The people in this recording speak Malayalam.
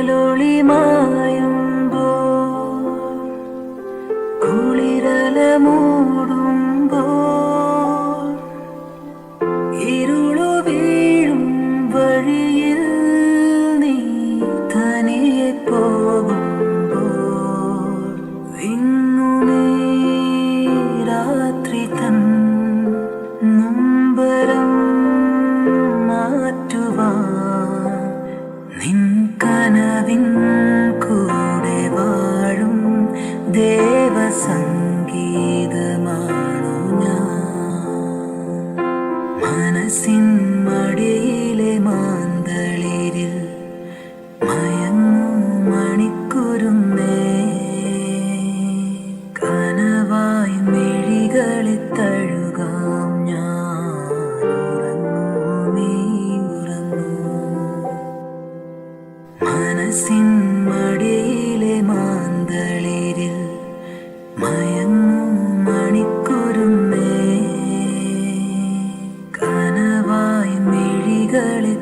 പകലൊളി മായുമ്പോൾ കുളിരല മൂടുമ്പോൾ ഇരുളു വീഴും വഴിയിൽ നീ തനിയെ പോകുമ്പോൾ വിങ്ങുമീ രാത്രി തൻ നൊമ്പരം മാറ്റുവാൻ നിൻ കനവിൻ കൂടെ വാഴും ദേവസംഗീതമാണു ഞാൻ. മനസ്സിൻ മടിയിലെ മാന്തളിരിൽ മയങ്ങൂ മണിക്കുരുന്നേ, കനവായി മിഴികളെ തഴുകാം ഞാൻ. ഉറങ്ങൂ നീ ഉറങ്ങൂ. മനസ്സിൻ മടിയിലെ മാന്തളിരിൽ മയങ്ങൂ മണിക്കുരുന്നേ, കനവായി മിഴികളെ